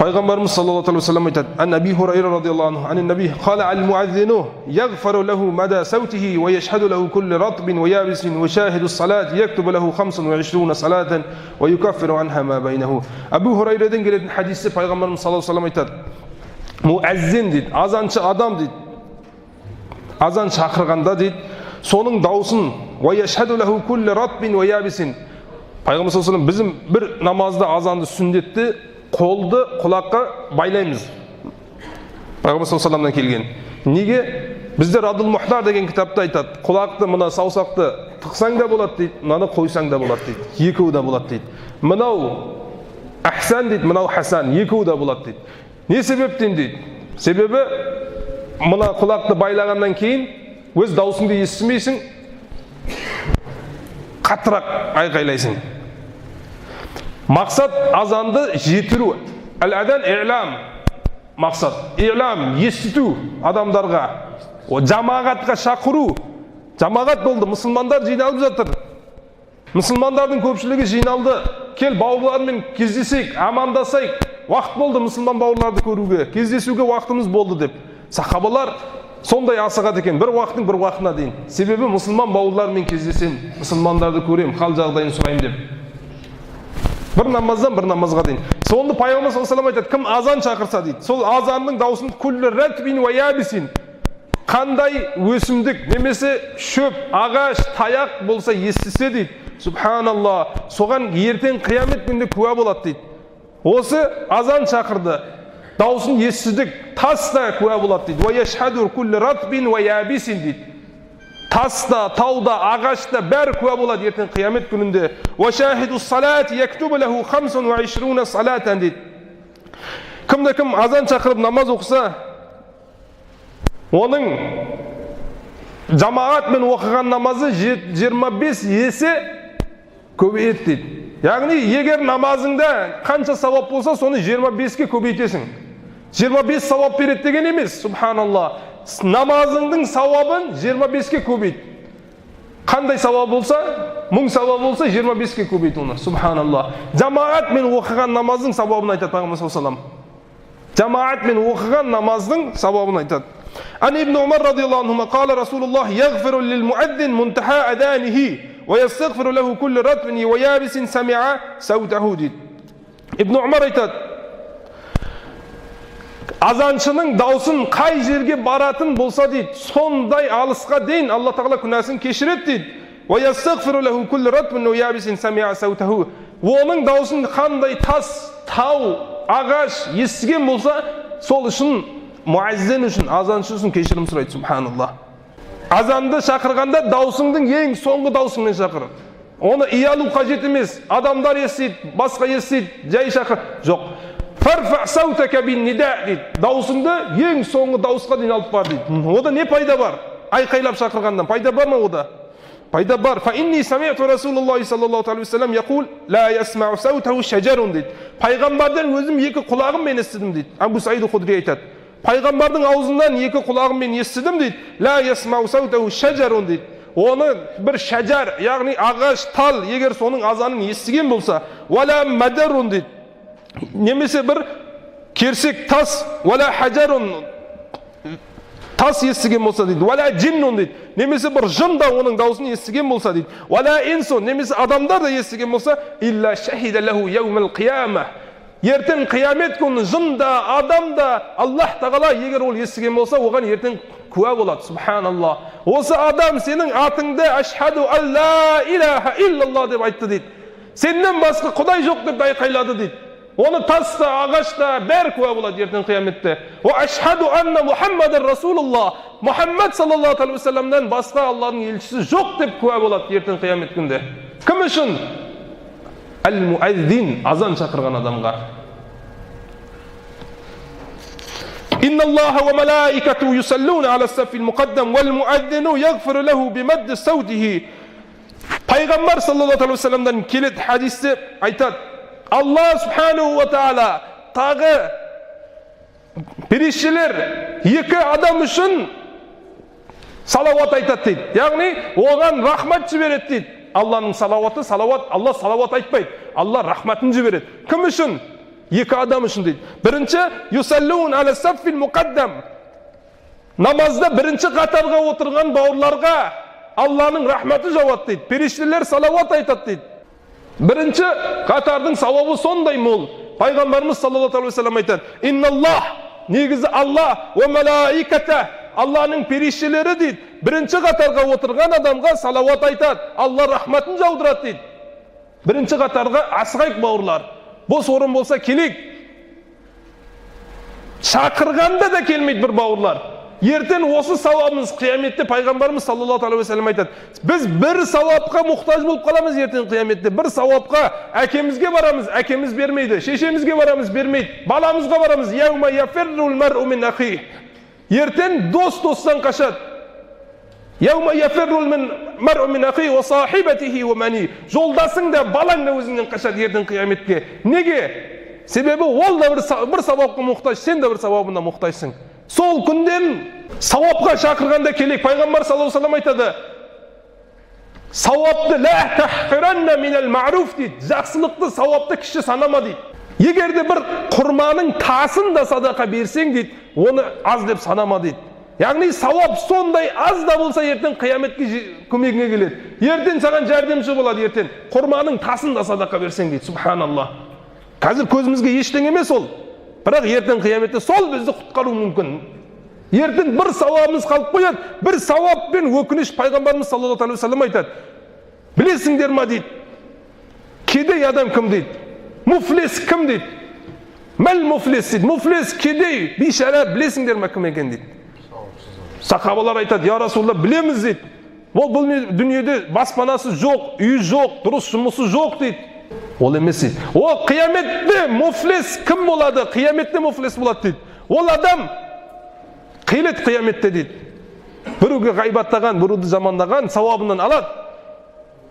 Пайғамбарымыз саллаллаху алейхи ва саллям айтады: "Ан Аби Хурайра радиллаху анху, ан наби қала ал-муаззину яғфару лаху мада саутихи ва яшхаду лаху кулли ратбин ва ябисин ва шахиду ас-салат яктубу лаху 25 салатан ва юкаффиру анха ма байнаху." Абу Хурайрадан келетін хадисте Пайғамбарымыз саллаллаху алейхи ва саллям айтады: "Муаззин дейді, азаншы адам дейді, азан шақырғанда дейді, соның даусын ва яшхаду лаху кулли ратбин ва ябисин." Пайғамбар саллаллаху алейхи ва саллям біз бір намазда азанды сүндетті қолды құлаққа байлаймыз. Пайғамбар саллаллаху алейхи ва салламнан келген. Неге? Бізде Радул Мухтар деген кітапта айтады: құлақты, мына саусақты тықсаң да болады дейді, мынаны қойсаң да болады дейді. Екеуі де болады дейді. Мынау Ахсан дейді, мынау Хасан, екеуі де болады дейді. Не себептен дейді? Себебі мына құлақты байлағаннан кейін өз даусыңды естімейсің, қаттырақ айқайлайсың. Мақсат азанды жетіру. Әл-адан и'лам. Мақсат и'лам, естіту адамдарға. О жамағатқа шақыру. Жамағат болды, мұсылмандар жиналып жатыр. Мұсылмандардың көпшілігі жиналды. Кел бауырлармен кездесейік, амандасайық. Уақыт болды мұсылман бауырларды көруге, кездесуге уақытымыз болды деп. Сахабалар сондай асығады екен, бір уақыттың бір уақытына дейін. Себебі мұсылман бауырлармен кездесем, мұсылмандарды көрем, хал жағдайын сұрайым деп. Бір намаздан бір намазға дейін. Сонда Пайғамбар саллаллаху алейхи ва саллям айтады: кім азан шақырса дейді, сол азанның даусын күллі ратбин ва ябисин, қандай өсімдік немесе шөп, ағаш, таяқ болса естісе дейді, субханалла, соған ертең қиямет күнінде куә болады дейді. Осы азан шақырды, даусын естідік, тас та куә болады дейді. Ва яшхаду кулли ратбин ва ябисин дейді. Таста, тауда, ағашта бәрі куә болады ертең қиямет күнінде. Ва шахиду ас-салат яктубу лаху 25 салатан дейді. Кім азан шақырып намаз оқыса, оның жамағатмен оқыған намазы 25 есе көбейеді дейді. Яғни егер намазыңда қанша сауап болса, соны 25-ке көбейтесің. 25 сауап береді деген емес, субханалла. Намазыңдың сауабын 25-ке көбейт. Қандай сауап болса, 1000 сауап болса 25-ке көбейт оны, субханалла. Жамағатмен оқыған намаздың сауабын айтады Пайғамбар саллаллаху алейхи ва саллям. Жамағатмен оқыған намаздың сауабын айтады. Ан ибн Умар радиллаху анху қала Расулуллах яғфиру лил муаддин мунтаха аданихи ва ястағфиру лаху кулли ратбин ва ябисин самиа саутаху дейді. Ибн Умар айтады: азаншының даусын қай жерге баратын болса дейді, сондай алысқа дейін Алла тағала күнәсін кешіреді дейді. Ва ястағфиру лаху кулли ратбин ва ябисин самиа саутаху. Оның даусын қандай тас, тау, ағаш естіген болса, сол үшін муаззин үшін, азаншы үшін кешірім сұрайды, субханалла. Азанды шақырғанда даусыңдың ең соңғы даусыңмен шақыр. Оны иялу қажет емес. Адамдар естиді, басқа естиді, жай шақыр. Жоқ. Фарфа саутака бин нида дейді. Даусыңды ең соңғы дауысқа дейін алып бар дейді. Ода не пайда бар? Айқайлап шақырғандан пайда бар ма ода? Пайда бар. Фа инни сами'ту Расулуллахи саллаллаху алейхи ва саллям яқул ла ясмау саутаху шажарун дейді. Пайғамбардан өзім екі құлағыммен естідім дейді. Абу Саид Худри айтады: Пайғамбардың аузынан екі құлағыммен естідім дейді. Ла ясмау саутаху шажарун дейді. Оны бір шажар, яғни ағаш, тал, егер соның азанын естіген болса, вала мадарун дейді. Немесе бір керсек тас, вала хаджарун, тас естіген болса дейді. Вала джиннун дейді. Немесе бір жын да оның даусын естіген болса дейді. Вала инсун, немесе адамдар да естіген болса, илля шахида лаху яумал қияма. Ертең қиямет күні жын да, адам да, Аллах тағала егер ол естіген болса, оған ертең куә болады, субханалла. Осы адам сенің атыңды ашхаду алла илаха иллалла деп айтты дейді. Сеннен басқа құдай жоқ деп айқайлады дейді. Оны таста, ағашта бәрі куә болады ертең қияметте. Ва ашхаду анна Мухаммадан Расулуллах. Мұхаммад саллаллаху алейхи ва салламнан басқа Алланың елшісі жоқ деп куә болады ертең қиямет күнде. Кім үшін? Әл-муаззин, азан шақырған адамға. Инна Аллаха ва малаикату юсаллуна аля саффил муқаддам вал муаззину яғфиру лаху бимадди саутихи. Пайғамбар саллаллаху алейхи ва салламдан келеді хадисте айтады: Алла субхану ва таала тағы періштелер екі адам үшін салауат айтады дейді. Яғни оған рахмат жібереді дейді. Алланың салауаты, салауат, Алла салауат айтпайды. Алла рахматын жібереді. Кім үшін? Екі адам үшін дейді. Бірінші, юсаллун аля саффил муқаддам. Намазда бірінші қатарға отырған бауырларға Алланың рахматы жауады дейді. Періштелер салауат айтады дейді. Бірінші қатардың сауабы сондай мол. Пайғамбарымыз саллаллаху алейхи ва саллям айтады: "Инналлах", негізі Алла, "ва малаиката", Алланың періштелері дейді, бірінші қатарға отырған адамға салауат айтады, Алла рахматын жаудырады дейді. Бірінші қатарға асығайық бауырлар. Бос орын болса келейік. Шақырғанда да келмейді бір бауырлар. Ертең осы сауабымыз қияметте пайғамбарымыз саллаллаху алейхи ва саллям айтады: "Біз бір сауапқа мұқтаж болып қаламыз ертең қияметте. Бір сауапқа әкемізге барамыз, әкеміз бермейді. Шешемізге барамыз, бермейді. Баламызға барамыз. Яума яфиррул мар'у мин ахи." Ертең дос достан қашады. Яума яфиррул мар'у мин ахи ва сахибатихи ва мани. Жолдасың да, балаң да өзіңнен қашады ертең қияметке. Неге? Себебі ол да бір сауапқа мұқтаж, сен де бір сауабына мұқтажсың. Сол күнден сауапқа шақырғанда келек. Пайғамбар саллаллаху алейхи ва саллям айтады: "Сауапты ла тахқиранна минал ма'руф" дейді. Жақсылықты, сауапты кіші санама дейді. Егер де бір құрманың тасын да садақа берсең дейді, оны аз деп санама дейді. Яғни сауап сондай аз да болса ертең қияметке көмегіңе келеді. Ертең саған жәрдемші болады ертең. Құрманың тасын да садақа берсең дейді. Субханаллах. Қазір көзімізге ештеңе емес ол. Бірақ ертең қияметте сол бізді құтқару мүмкін. Ертең бір сауабымыз қалып қояды. Бір сауап пен өкініш. Пайғамбарымыз саллаллаху алейхи ва саллям айтады: "Білесіңдер ма?" дейді. "Кедей адам кім?" дейді. "Муфлис кім?" дейді. "Мәл муфлис" дейді. Муфлис, кедей, бейшара, білесіңдер ма кім екен дейді. Сахабалар айтады: "Я Расулалла, білеміз" дейді. "Ол бұл дүниеде баспанасы жоқ, үйі жоқ, дұрыс жұмысы жоқ" дейді. Ол емес дейді. Ол қияметте муфлис кім болады? Қияметте муфлис болады дейді. Ол адам қилет қияметте дейді. Біреуге ғайбаттаған, біреуді жамандаған сауабынан алады.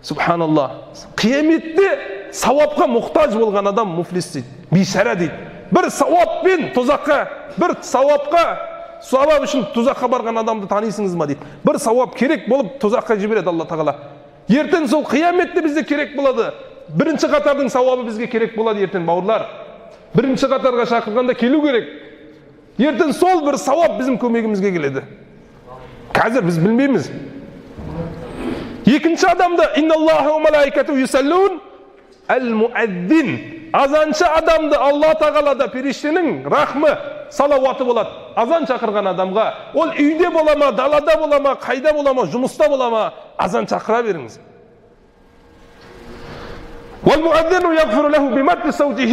Субханаллах. Қияметте сауапқа мұқтаж болған адам муфлис дейді. Бейшара дейді. Бір сауаппен тұзаққа, бір сауапқа, сауап үшін тұзаққа барған адамды танисыңыз ма дейді. Бір сауап керек болып тұзаққа жібереді Алла тағала. Ертең сол қияметте бізде керек болады. Бірінші қатардың сауабы бізге керек болады ертең бауырлар. Бірінші қатарға шақырғанда келу керек. Ертең сол бір сауап біздің көмегімізге келеді. Қазір біз білмейміз. Екінші адамда инналлаха ва малаикату юсаллун ал-муаддин. Азаншы адамды Алла тағалада періштенің рахмы, салауаты болады. Азан шақырған адамға, ол үйде бола ма, далада бола ма, қайда бола ма, жұмыста бола ма, азан шақыра беріңіз. والمؤذن يغفر له بمد صوته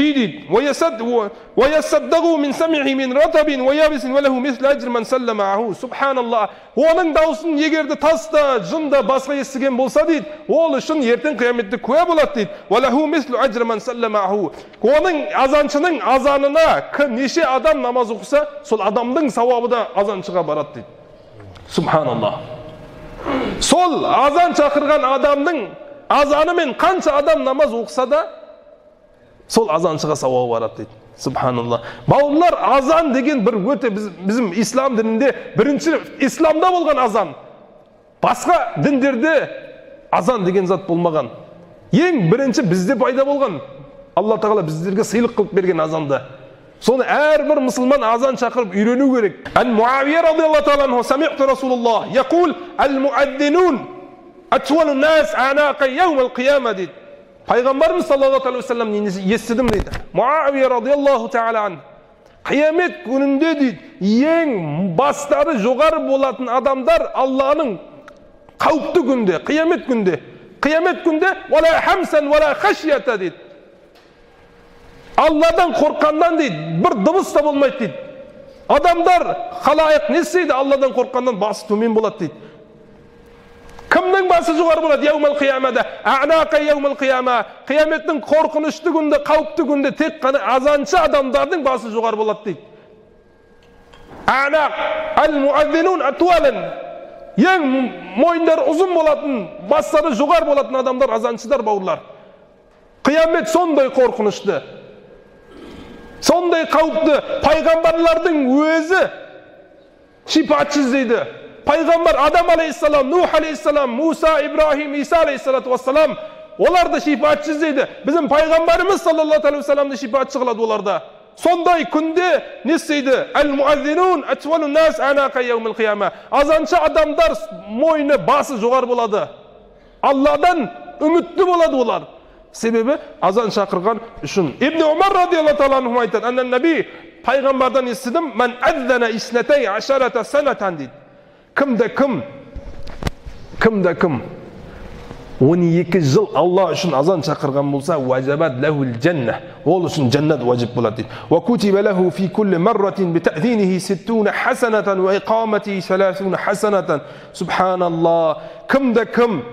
ويصدق من سمعه من رطب ويابس وله مثل أجر من سلم معه. سبحان الله. Оның даусын егерде таста, жында, басқа естіген болса дейді, ол үшін ертең қияметте куә болады дейді. وله مثل أجر من سلم معه. Оның азаншының азанына неше адам намаз оқыса, сол адамдың сауабы да азаншыға барады дейді. Субханаллах. Сол азан шақырған адамның азанымен қанша адам намаз оқыса да сол азаншыға сауабы барады дейді. Субханаллах. Бауырлар, азан деген бір өте bizim ислам дінінде бірінші исламда болған азан. Басқа діндерде азан деген зат болмаған. Ең бірінші бізде пайда болған. Алла тағала біздерге сыйлық қылып берген азанды. Соны әрбір мұсылман азан шақырып үйрену керек. Ан Муавия радиаллаху таала анху сами'ту Расулуллах яқул ал-муаддинун атуалу нас анақа яумал қияма дейді. Пайғамбарымыз саллаллаху алейхи ва саллям естідім дейді. Муавия радиаллаху таала ан қиямет күнінде дейді, ең бастары жоғары болатын адамдар Алланың қауіпті күнде, қиямет күнде вала хамсан вала хашията дейді. Алладан қорққандан дейді, бір дыбыс та болмайды дейді. Адамдар халайық не істейді? Алладан қорққандан басы төмен болады дейді. Кімнің басы жоғары болады? Яумал қиямада. Аънақа яумал қияма. Қияметтің қорқынышты күнде, қауіпті күнде тек қана азаншы адамдардың басы жоғары болады дейді. Аънақ ал-муаддинун атуалан. Ең мойындар ұзын болатын, бастары жоғары болатын адамдар азаншыдар бауырлар. Қиямет сондай қорқынышты, сондай қауіпті. Пайғамбарлардың өзі шипатшы іздейді. Пайғамбар Адам алейхиссалам, Нух алейхиссалам, Муса, Ибрахим, Иса алейхиссалату вассалам Олар да шифаатчы іздейді. Bizim пайғамбарымыз саллаллаху алейхи вассаламды шифаатчы қылады оларда. Сондай күнде не істейді? Әл-муаззинун атвалун нас анақа яумил қияма. Азаншы адамдар мойны басы жоғар болады. Алладан үмітті болады олар. Себебі азан шақырған үшін. Ибн Умар радиаллаху таала анху айтады, аннан наби пайғамбардан естідім, "Ман аззана иснатай ашарата санатан" дейді. Кімді кім 12 жыл Алла үшін азан шақырған болса, ваджабат лахул джанна, ол үшін жаннат ваджиб болады дейді. Ва кутиба лаху фи кулли марратин би таъзинихи 60 хасанатан ва иқаматихи 30 хасанатан. Субханаллах. Кімді кім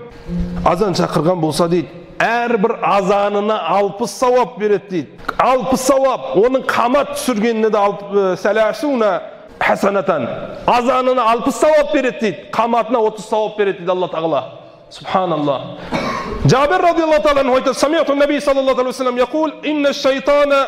азан шақырған болса дейді, әрбір азанына 60 сауап береді дейді. 60 сауап. Оның қамат түсіргеніне де 30 хасанатан. Азанына 60 сауап береді дейді. Қаматына 30 сауап береді дейді Алла Тағала. Subhanallah. Jabir radiyallahu ta'ala anhu aytadi, "Sami'tu an-nabiy sallallohu alayhi vasallam yaqul, inna ash-shaytana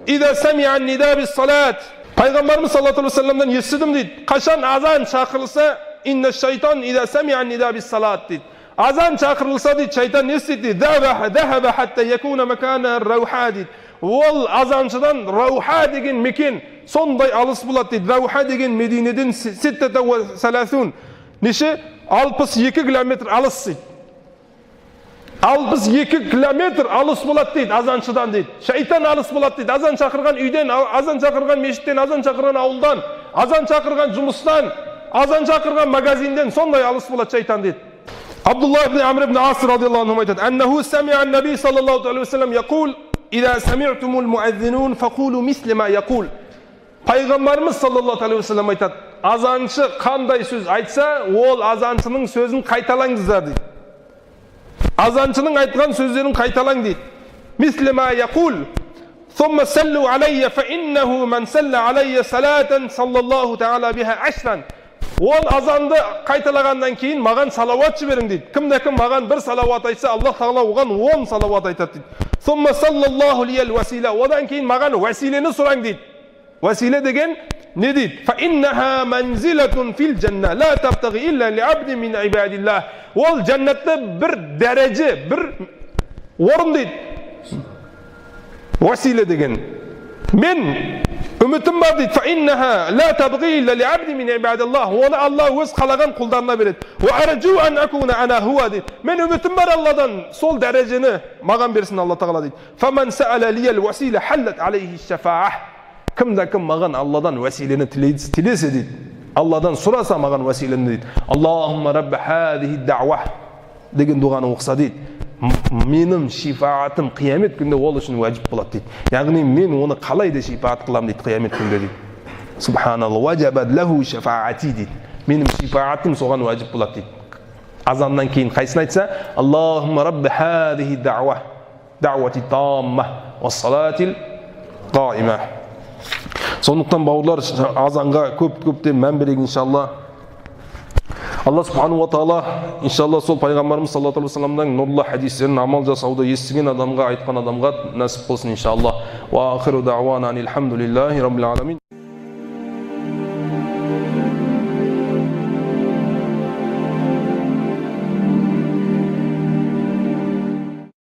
idha sami'a an-nida bis-salat." Payg'ambarimiz sallallohu alayhi vasallamdan eshitdim deydi. Qachon azan chaqirilsa, inna ash-shayton idha sami'a an-nida bis-salat deydi. Azan chaqirilsa deydi, shayton ne istaydi? Dahaba hatta yakuna makana ar-rawha deydi. Ol azanchidan rawha degan mekan sonday alыс bo'ladi deydi. Rawha degan Medinadan 36 necha 62 kilometr alыс дейді. 62 kilometr alыс болады дейді азаншыдан дейді. Шайтан алыс болады дейді. Азан шақырған үйден, азан шақырған мешіттен, азан шақырған ауылдан, азан шақырған жұмыстан, азан шақырған магазинден сондай алыс болады шайтан дейді. Абдулла ибн Амр ибн Ас радиаллаху анху айтады, "Аннаху сами'a an-nabiy sallallahu alayhi wasallam yaqul, idha sami'tumul mu'adhdhinun faqulu misla ma yaqul." Пайғамбарымыз саллаллаху алейхи вассалам айтады, азаншы қандай сөз айтса, ол азаншының сөзін қайталаңыздар дейді. Азаншының айтқан сөздерін қайталаң дейді. Мислима яқул, "Thumma sallu alayya fa innahu man salla alayya salatan sallallahu ta'ala biha 10." Ол азанды қайталағаннан кейін маған салауат жіберің дейді. Кім маған бір салауат айтса, Аллах Тағала оған 10 салауат айтады дейді. "Thumma sallallahu liyal wasila." Одан кейін маған василені сұраң дейді. Василе деген не дейді? فَإِنَّهَا مَنْزِلَةٌ فِي الْجَنَّةِ لَا تَبْتَغِي إِلَّا لِعَبْدٍ مِنْ عِبَادِ اللَّهِ. Ол жәннатта бір дәреже, бір орын дейді. Василе деген. Мен үмітім бар дейді. فَإِنَّهَا لَا تَبْغِي إِلَّا لِعَبْدٍ مِنْ عِبَادِ اللَّهِ. Оны Алла өз қалаған құлдарына береді. وَأَرْجُو أَنْ أَكُونَ أَنَا هُوَ дейді. Мен үмітім бар Алладан, сол дәрежені маған берсін Алла Тағала дейді. فَمَنْ سَأَلَ لِيَ الْوَسِيلَ حَلَّتْ عَلَيْهِ الشَّفَاعَةُ. Кімді маған Алладан василені тілесе дейді. Алладан сұраса маған василені дейді. Аллахумма рабба хадихи дауа деген дұғаны оқыса дейді. Менің шифаатым қиямет күнде ол үшін уәжіп болады дейді. Яғни мен оны қалай да шифаат қыламын дейді қиямет күнде дейді. Субханалла, ваджабат лаху шафаати дейді. Менің шифаатым соған уәжіп болады дейді. Азаннан кейін қайсын айтса, Аллахумма рабба хадихи дауа дауати тамма ва салатил қаима. Сондықтан бауырлар, азанға көп-көптен мән берейік иншалла. Алла субхану ва таала иншалла сол пайғамбарымыз саллаллаху алейхи вассаламның нұрлы хадистерін амал жасауды естіген адамға, айтқан адамға нәсіп болсын иншалла. Ва ахиру дауана анил хамдулиллахи раббил аламин.